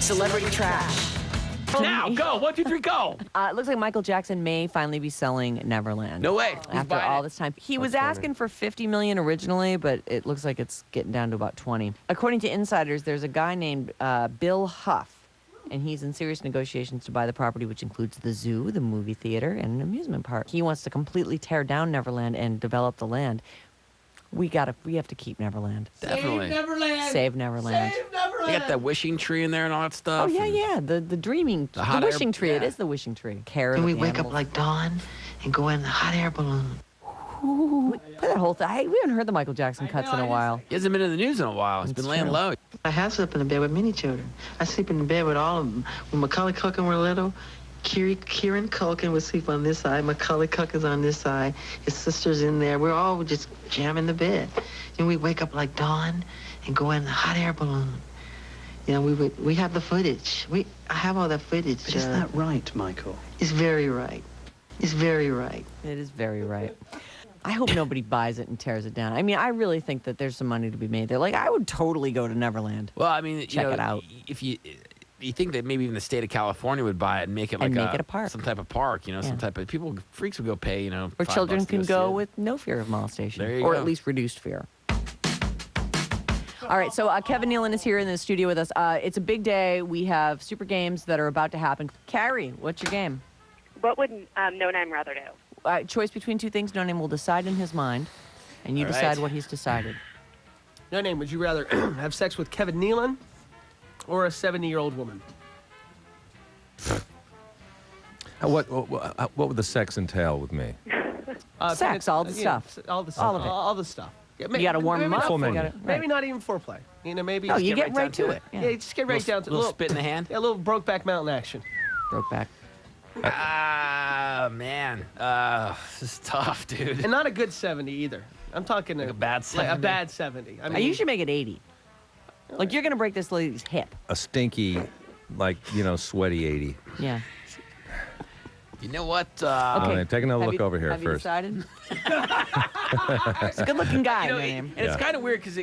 Celebrity trash. Now, go. 1, 2, 3, go. It looks like Michael Jackson may finally be selling Neverland. No way. Who's After all this time. He was asking for $50 million originally, but it looks like it's getting down to about 20. According to insiders, there's a guy named Bill Huff, and he's in serious negotiations to buy the property, which includes the zoo, the movie theater, and an amusement park. He wants to completely tear down Neverland and develop the land. We have to keep Neverland. Definitely. Save Neverland. Save Neverland. Save Neverland. They got that wishing tree in there and all that stuff. Oh, yeah. The dreaming, the hot wishing air, tree. yeah. It is the wishing tree. Care Can of we the wake animals. up like dawn and go in the hot air balloon? Ooh, play that whole thing. Hey, we haven't heard the Michael Jackson cuts in a while. He hasn't been in the news in a while. He's been laying true. low. I have slept in the bed with many children. I sleep in the bed with all of them. When Macaulay Culkin were little, Kieran Culkin would sleep on this side. Macaulay Culkin's on this side. His sister's in there. We're all just jamming the bed. And we wake up like dawn and go in the hot air balloon. You know, we have the footage. I have all that footage. But is that right, Michael? It's very right. It's very right. It is very right. I hope nobody buys it and tears it down. I mean, I really think that there's some money to be made there. Like, I would totally go to Neverland. Well, I mean, Check it out. If you think that maybe even the state of California would buy it and make it like And make it a park. some type of park, some Yeah. type of freaks would go pay, Or $5 children to can see go it. with no fear of molestation. There you or go. at least reduced fear. All right, so Kevin Nealon is here in the studio with us. It's a big day. We have super games that are about to happen. Carrie, what's your game? What would No Name rather do? Choice between two things. No Name will decide in his mind, and you All decide right. what he's decided. No Name, would you rather have sex with Kevin Nealon or a 70-year-old woman? What would the sex entail with me? Sex, all the stuff. All the stuff. All of it. All the stuff. Yeah, You got to warm him maybe up. not Full You menu. gotta- Maybe right. not even foreplay. Maybe No, just you get right down to it. Yeah. Yeah, just get right down to little spit in the hand. Yeah, a little Brokeback Mountain action. Broke back. Ah, man. This is tough, dude. And not a good 70 either. I'm talking Like a bad Like a 70? bad 70. I I mean, usually make it 80. Like, you're going to break this lady's hip. A stinky, sweaty 80. Yeah. You know what? Okay. Take another Have look you- over here have you first. decided? He's a good-looking guy, No Name. And it's kind of weird because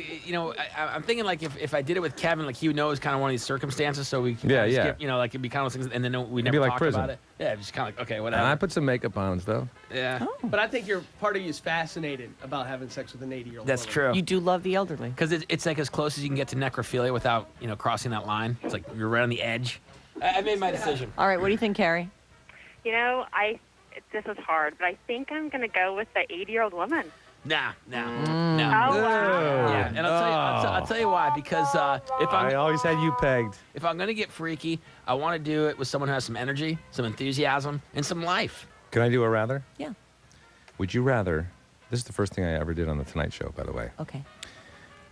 I'm thinking like if I did it with Kevin, like he would know it's kind of one of these circumstances, so we can Yeah, kinda yeah. skip, like it'd be kind of things, and then we be never like talk prison. about it. Yeah, just kind of like okay, And whatever. I put some makeup on though. Yeah, But I think part of you is fascinated about having sex with an 80-year-old that's woman. true. You do love the elderly. Because it's like as close as you can get to necrophilia without crossing that line. It's like you're right on the edge. I made my decision. All right, what do you think, Carrie? This is hard, but I think I'm going to go with the 80-year-old woman. Nah. Oh, No. wow. Yeah, and I'll tell you why. Because if I always had you pegged. if I'm gonna get freaky, I want to do it with someone who has some energy, some enthusiasm, and some life. Can I do a rather? Yeah. Would you rather? This is the first thing I ever did on the Tonight Show, by the way. Okay.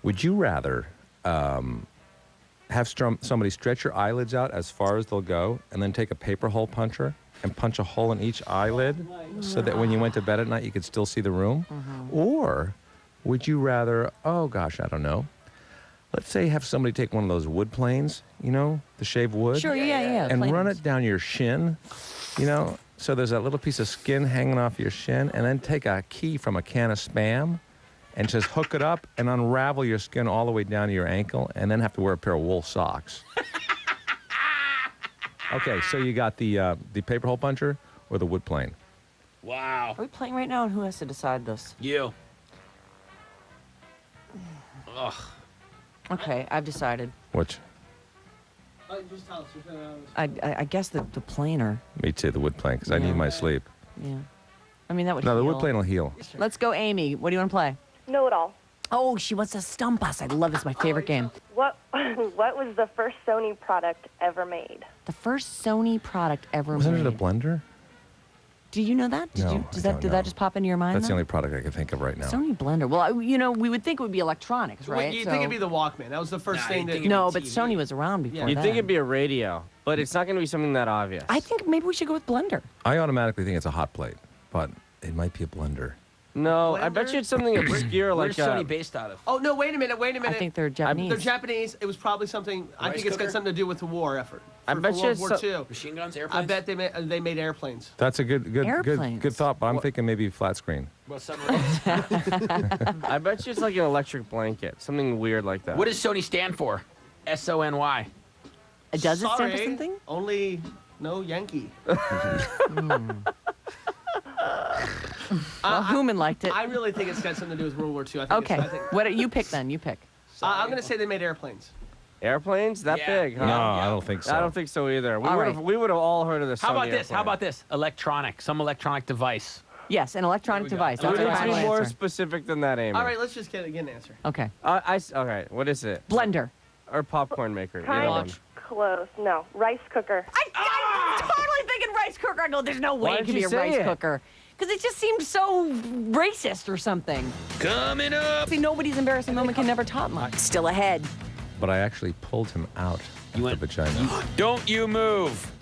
Would you rather have somebody stretch your eyelids out as far as they'll go, and then take a paper hole puncher and punch a hole in each eyelid, so that when you went to bed at night you could still see the room? Or would you rather? Oh gosh, I don't know. Let's say have somebody take one of those wood planes, the shaved wood, Sure, yeah. and plain run ones. it down your shin, so there's that little piece of skin hanging off your shin, and then take a key from a can of Spam and just hook it up and unravel your skin all the way down to your ankle, and then have to wear a pair of wool socks. Okay, so you got the paper hole puncher or the wood plane? Wow. Are we playing right now, and who has to decide this? You. Ugh. Okay, I've decided. Which? Just tell us. I guess the planer. Me too, the wood plane, because I Yeah. need my sleep. Yeah. I mean, that would No, the heal. wood plane will heal. Let's go, Amy. What do you want to play? Know it all. Oh, she wants to stump us. I love this. My favorite game. What was the first Sony product ever made? The first Sony product ever Wasn't made. it a blender? Do you know that? No, I Did don't know. that just pop into your mind? That's the though? only product I can think of right now. Sony blender. Well, we would think it would be electronics, right? You think it'd be the Walkman. That was the first Nah, thing you'd that... think No, it'd be but TV. Sony was around before You'd that. think it'd be a radio, but it's not going to be something that obvious. I think maybe we should go with blender. I automatically think it's a hot plate, but it might be a blender. No, I bet Blender? you it's something obscure like Where's Sony based out of? Oh, no, wait a minute. I think they're Japanese. They're Japanese. It was probably something... I Rice think it's got cooker? something to do with the war effort. I For bet you World it's War so- II. Machine guns, I airplanes? bet they made airplanes. That's a good Airplanes. thought, but I'm thinking maybe flat screen. Well, submarines. I bet you it's like an electric blanket, something weird like that. What does Sony stand for? SONY. Does it stand for Sorry, something? Only no Yankee. Human liked it. I really think it's got something to do with World War II. I think Okay. I think, What you pick then? You pick. I'm going to say they made airplanes. Airplanes that Yeah. big? Huh? No, I don't think so. I don't think so either. All right. We would have all heard of this. How about this? How about this? Electronic. Some electronic device. Yes, an electronic device. We That's need our to final be more answer. specific than that, Amy. All right, let's just get an answer. Okay. Okay, what is it? Blender. Or popcorn maker? Either Kind one. of close. No, rice cooker. I'm totally thinking rice cooker. I go, there's no way Why it did could be you a say rice it? cooker. Because it just seemed so racist or something. Coming up. See, nobody's embarrassing moment can never top mine. Still ahead. But I actually pulled him out of the vagina. Don't you move.